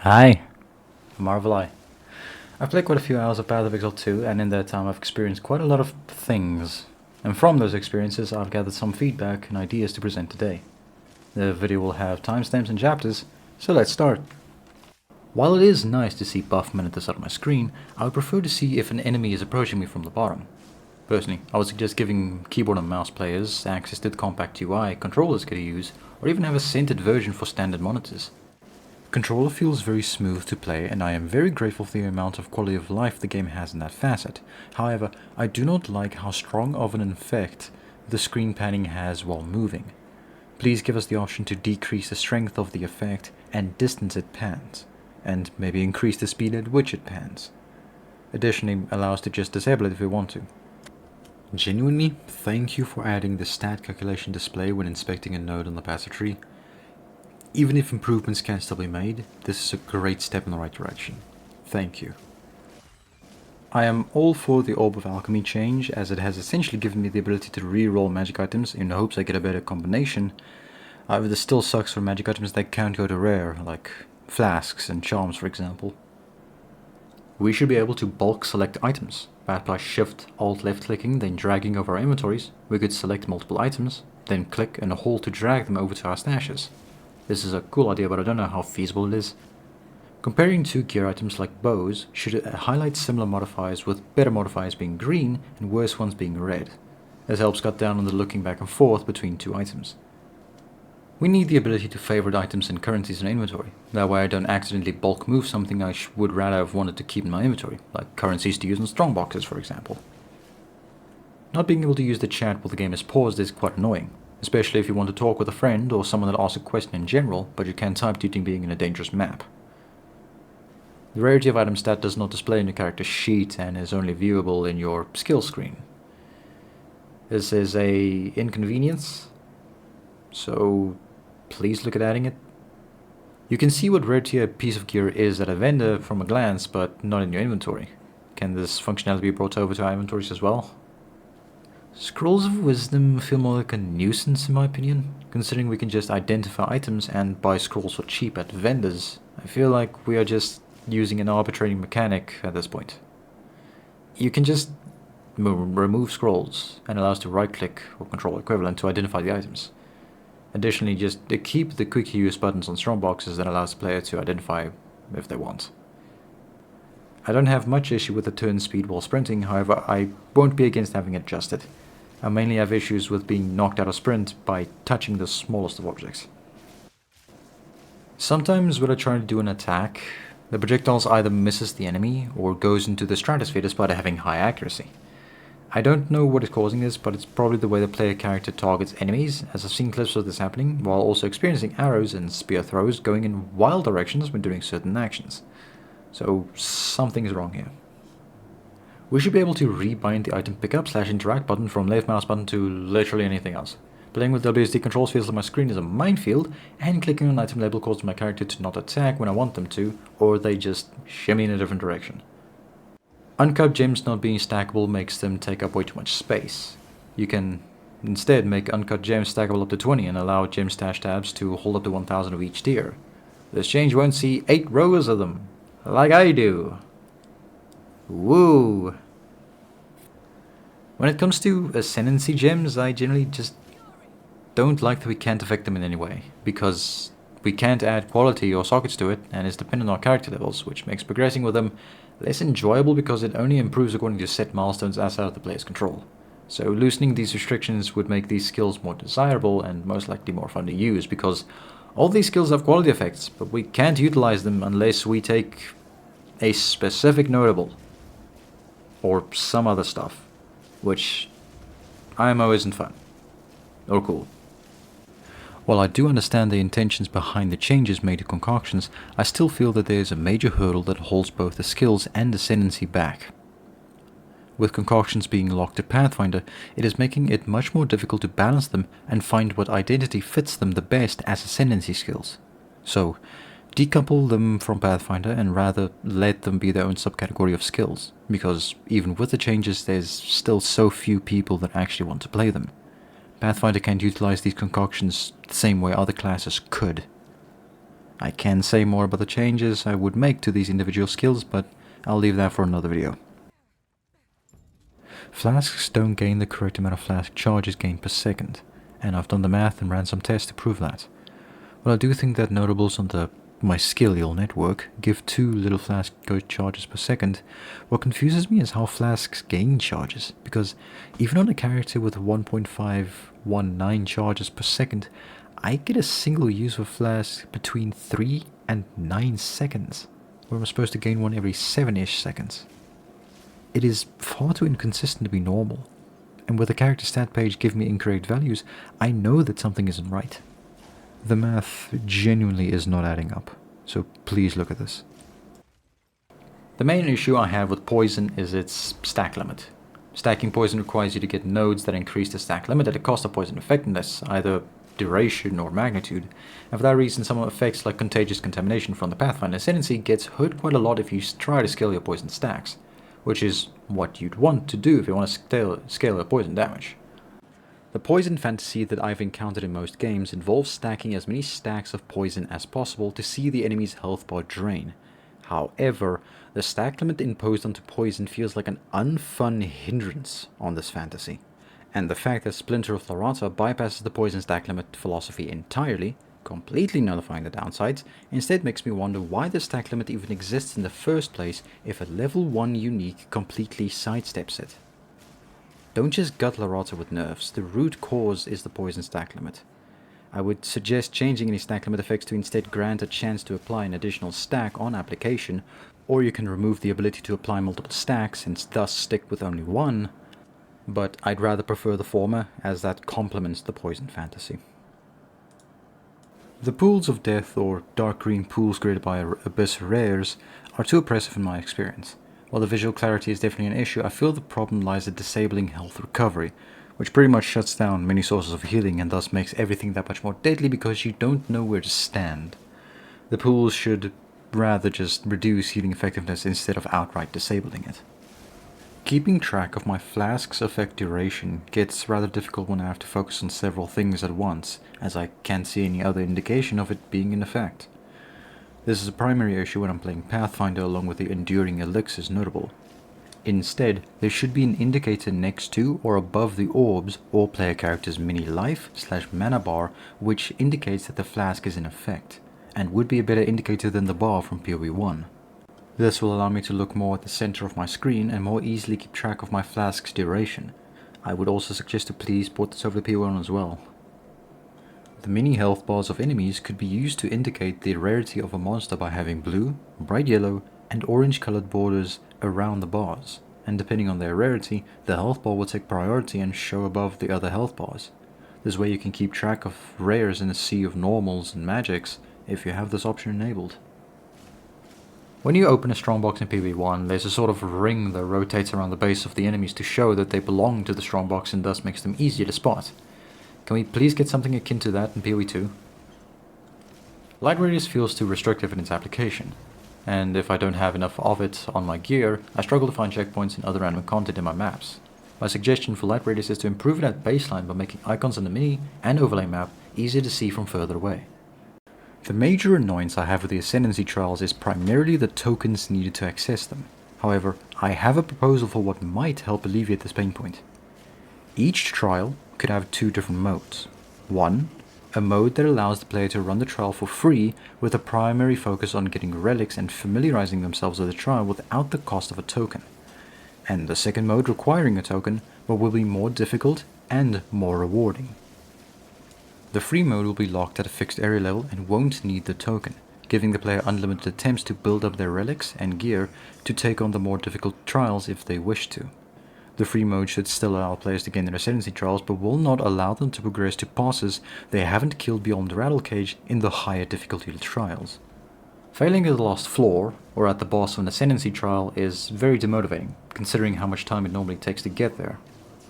Hi, Marvel. I've played quite a few hours of Path of Exile 2, and in that time I've experienced quite a lot of things. And from those experiences I've gathered some feedback and ideas to present today. The video will have timestamps and chapters, so let's start. While it is nice to see buff men at the side of my screen, I would prefer to see if an enemy is approaching me from the bottom. Personally, I would suggest giving keyboard and mouse players access to the compact UI controllers could use, or even have a centered version for standard monitors. Controller feels very smooth to play, and I am very grateful for the amount of quality of life the game has in that facet. However, I do not like how strong of an effect the screen panning has while moving. Please give us the option to decrease the strength of the effect and distance it pans, and maybe increase the speed at which it pans. Additionally, allow us to just disable it if we want to. Genuinely, thank you for adding the stat calculation display when inspecting a node on the passive tree. Even if improvements can still be made, this is a great step in the right direction. Thank you. I am all for the Orb of Alchemy Change, as it has essentially given me the ability to re-roll magic items in the hopes I get a better combination. However, this still sucks for magic items that can't go to rare, like flasks and charms for example. We should be able to bulk select items. By Shift, Alt, left clicking, then dragging over our inventories, we could select multiple items, then click and hold to drag them over to our stashes. This is a cool idea, but I don't know how feasible it is. Comparing two gear items like bows should highlight similar modifiers, with better modifiers being green and worse ones being red. This helps cut down on the looking back and forth between two items. We need the ability to favorite items and currencies in inventory. That way I don't accidentally bulk move something I would rather have wanted to keep in my inventory, like currencies to use in Strongboxes for example. Not being able to use the chat while the game is paused is quite annoying, especially if you want to talk with a friend or someone that asks a question in general, but you can't type due to being in a dangerous map. The rarity of item stat does not display in your character sheet and is only viewable in your skill screen. This is a inconvenience, so please look at adding it. You can see what rarity a piece of gear is at a vendor from a glance, but not in your inventory. Can this functionality be brought over to our inventories as well? Scrolls of Wisdom feel more like a nuisance in my opinion, considering we can just identify items and buy scrolls for cheap at vendors. I feel like we are just using an arbitrary mechanic at this point. You can just remove scrolls and allow us to right click or control equivalent to identify the items. Additionally, just keep the quick use buttons on Strongboxes that allows the player to identify if they want. I don't have much issue with the turn speed while sprinting, however I won't be against having it adjusted. I mainly have issues with being knocked out of sprint by touching the smallest of objects. Sometimes when I try to do an attack, the projectiles either misses the enemy or goes into the stratosphere despite having high accuracy. I don't know what is causing this, but it's probably the way the player character targets enemies, as I've seen clips of this happening, while also experiencing arrows and spear throws going in wild directions when doing certain actions. So something is wrong here. We should be able to rebind the item pickup / interact button from left mouse button to literally anything else. Playing with WSD controls feels like my screen is a minefield, and clicking on an item label causes my character to not attack when I want them to, or they just shimmy in a different direction. Uncut Gems not being stackable makes them take up way too much space. You can instead make Uncut Gems stackable up to 20 and allow gem stash tabs to hold up to 1000 of each tier. This change won't see 8 rows of them, like I do. Woo! When it comes to Ascendancy Gems, I generally just don't like that we can't affect them in any way, because we can't add quality or sockets to it, and it's dependent on our character levels, which makes progressing with them less enjoyable because it only improves according to set milestones outside of the player's control. So loosening these restrictions would make these skills more desirable and most likely more fun to use, because all these skills have quality effects, but we can't utilize them unless we take a specific notable or some other stuff, which IMO isn't fun or cool. While I do understand the intentions behind the changes made to Concoctions, I still feel that there is a major hurdle that holds both the skills and Ascendancy back. With Concoctions being locked to Pathfinder, it is making it much more difficult to balance them and find what identity fits them the best as Ascendancy skills. So, decouple them from Pathfinder and rather let them be their own subcategory of skills, because even with the changes there's still so few people that actually want to play them. Pathfinder can't utilize these concoctions the same way other classes could. I can say more about the changes I would make to these individual skills, but I'll leave that for another video. Flasks don't gain the correct amount of flask charges gained per second, and I've done the math and ran some tests to prove that. Well, I do think that notables on my Skillial network give too little flask charges per second. What confuses me is how flasks gain charges, because even on a character with 1.519 charges per second, I get a single use of flask between 3 and 9 seconds, where I'm supposed to gain one every 7-ish seconds. It is far too inconsistent to be normal, and with the character stat page giving me incorrect values, I know that something isn't right. The math genuinely is not adding up, so please look at this. The main issue I have with poison is its stack limit. Stacking poison requires you to get nodes that increase the stack limit at the cost of poison effectiveness, either duration or magnitude, and for that reason some effects like contagious contamination from the Pathfinder Ascendancy gets hurt quite a lot if you try to scale your poison stacks, which is what you'd want to do if you want to scale your poison damage. The poison fantasy that I've encountered in most games involves stacking as many stacks of poison as possible to see the enemy's health bar drain. However, the stack limit imposed onto poison feels like an unfun hindrance on this fantasy, and the fact that Splinter of Rarity bypasses the poison stack limit philosophy entirely, completely nullifying the downsides, instead makes me wonder why the stack limit even exists in the first place if a level 1 unique completely sidesteps it. Don't just gut Rarity with nerfs, the root cause is the poison stack limit. I would suggest changing any stack limit effects to instead grant a chance to apply an additional stack on application, or you can remove the ability to apply multiple stacks and thus stick with only one, but I'd rather prefer the former as that complements the poison fantasy. The pools of death, or dark green pools created by Abyss rares, are too oppressive in my experience. While the visual clarity is definitely an issue, I feel the problem lies in disabling health recovery, which pretty much shuts down many sources of healing and thus makes everything that much more deadly because you don't know where to stand. The pools should rather just reduce healing effectiveness instead of outright disabling it. Keeping track of my flask's effect duration gets rather difficult when I have to focus on several things at once, as I can't see any other indication of it being in effect. This is a primary issue when I'm playing Pathfinder along with the enduring elixirs notable. Instead, there should be an indicator next to or above the orbs or player character's mini life/mana bar which indicates that the flask is in effect, and would be a better indicator than the bar from PoE 1. This will allow me to look more at the center of my screen and more easily keep track of my flask's duration. I would also suggest to please port this over to PoE 1 as well. The mini health bars of enemies could be used to indicate the rarity of a monster by having blue, bright yellow, and orange colored borders around the bars, and depending on their rarity, the health bar will take priority and show above the other health bars. This way you can keep track of rares in a sea of normals and magics if you have this option enabled. When you open a Strongbox in PoE 1, there's a sort of ring that rotates around the base of the enemies to show that they belong to the Strongbox and thus makes them easier to spot. Can we please get something akin to that in PoE 2? Light Radius feels too restrictive in its application, and if I don't have enough of it on my gear, I struggle to find checkpoints and other random content in my maps. My suggestion for Light Radius is to improve it at baseline by making icons on the mini and overlay map easier to see from further away. The major annoyance I have with the Ascendancy trials is primarily the tokens needed to access them. However, I have a proposal for what might help alleviate this pain point. Each trial could have two different modes. One, a mode that allows the player to run the trial for free with a primary focus on getting relics and familiarizing themselves with the trial without the cost of a token. And the second mode requiring a token, but will be more difficult and more rewarding. The free mode will be locked at a fixed area level and won't need the token, giving the player unlimited attempts to build up their relics and gear to take on the more difficult trials if they wish to. The free mode should still allow players to gain their Ascendancy trials, but will not allow them to progress to bosses they haven't killed beyond the Rattle Cage in the higher difficulty trials. Failing at the last floor, or at the boss of an Ascendancy trial, is very demotivating, considering how much time it normally takes to get there.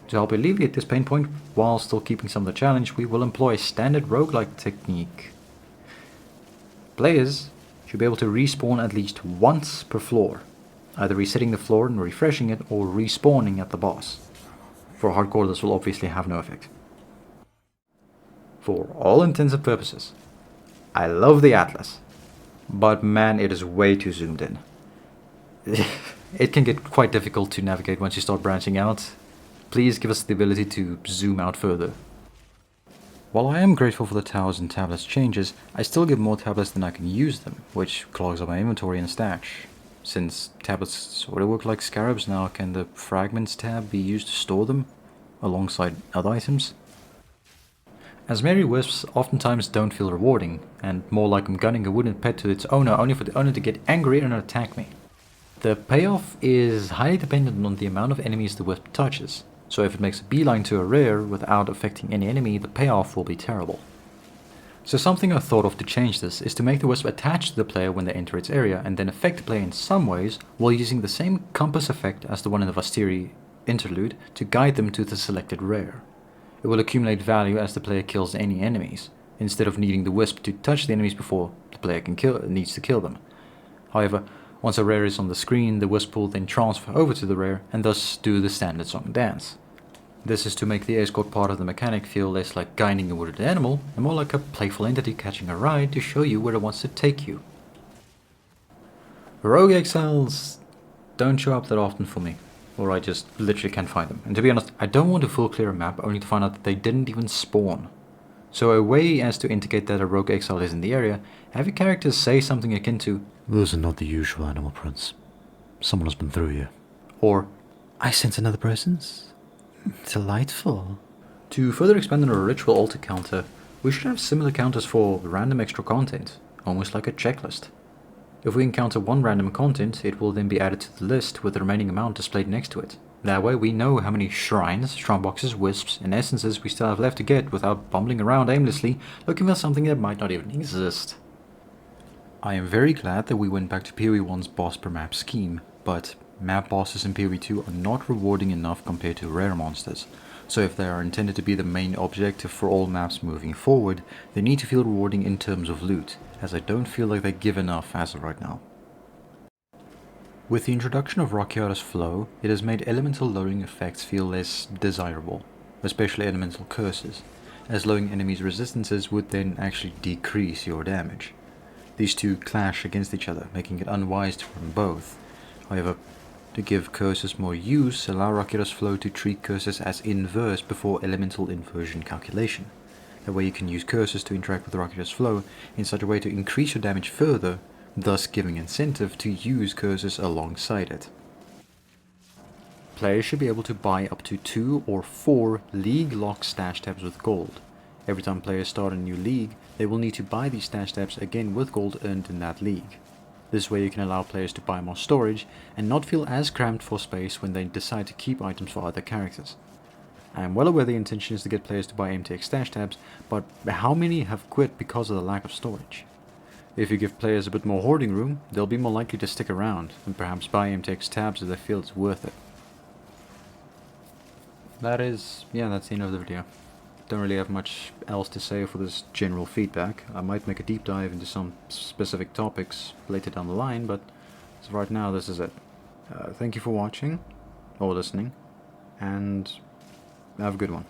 To help alleviate this pain point, while still keeping some of the challenge, we will employ a standard roguelike technique. Players should be able to respawn at least once per floor, either resetting the floor and refreshing it, or respawning at the boss. For hardcore, this will obviously have no effect. For all intents and purposes, I love the Atlas. but man, it is way too zoomed in. It can get quite difficult to navigate once you start branching out. Please give us the ability to zoom out further. While I am grateful for the towers and tablets changes, I still get more tablets than I can use them, which clogs up my inventory and stash. Since tablets sort of work like scarabs now, can the fragments tab be used to store them, alongside other items? Azmeri Wisps oftentimes don't feel rewarding, and more like I'm gunning a wooden pet to its owner only for the owner to get angry and attack me. The payoff is highly dependent on the amount of enemies the wisp touches, so if it makes a beeline to a rare without affecting any enemy, the payoff will be terrible. So something I thought of to change this is to make the wisp attach to the player when they enter its area and then affect the player in some ways while using the same compass effect as the one in the Vastiri interlude to guide them to the selected rare. It will accumulate value as the player kills any enemies, instead of needing the wisp to touch the enemies before the player needs to kill them. However, once a rare is on the screen, the wisp will then transfer over to the rare and thus do the standard song and dance. This is to make the escort part of the mechanic feel less like guiding a wounded animal and more like a playful entity catching a ride to show you where it wants to take you. Rogue Exiles don't show up that often for me, or I just literally can't find them. And to be honest, I don't want to full clear a map only to find out that they didn't even spawn. So a way as to indicate that a Rogue Exile is in the area, have your characters say something akin to, "Those are not the usual animal prints. Someone has been through here." or "I sense another presence. Delightful." To further expand on our ritual altar counter, we should have similar counters for random extra content, almost like a checklist. If we encounter one random content, it will then be added to the list with the remaining amount displayed next to it. That way we know how many shrines, strongboxes, wisps, and essences we still have left to get without bumbling around aimlessly looking for something that might not even exist. I am very glad that we went back to PoE 1's boss per map scheme, but map bosses in PoE 2 are not rewarding enough compared to rare monsters, so if they are intended to be the main objective for all maps moving forward, they need to feel rewarding in terms of loot, as I don't feel like they give enough as of right now. With the introduction of Rakiata's flow, it has made elemental lowering effects feel less desirable, especially elemental curses, as lowering enemies' resistances would then actually decrease your damage. These two clash against each other, making it unwise to run both. However, to give curses more use, allow Rakiata's flow to treat curses as inverse before elemental inversion calculation. That way you can use curses to interact with Rakiata's flow in such a way to increase your damage further, thus giving incentive to use curses alongside it. Players should be able to buy up to 2 or 4 league lock stash tabs with gold. Every time players start a new league, they will need to buy these stash tabs again with gold earned in that league. This way you can allow players to buy more storage and not feel as cramped for space when they decide to keep items for other characters. I am well aware the intention is to get players to buy MTX stash tabs, but how many have quit because of the lack of storage? If you give players a bit more hoarding room, they'll be more likely to stick around and perhaps buy MTX tabs if they feel it's worth it. That's the end of the video. Don't really have much else to say for this general feedback. I might make a deep dive into some specific topics later down the line, but as of right now, this is it. Thank you for watching or listening, and have a good one.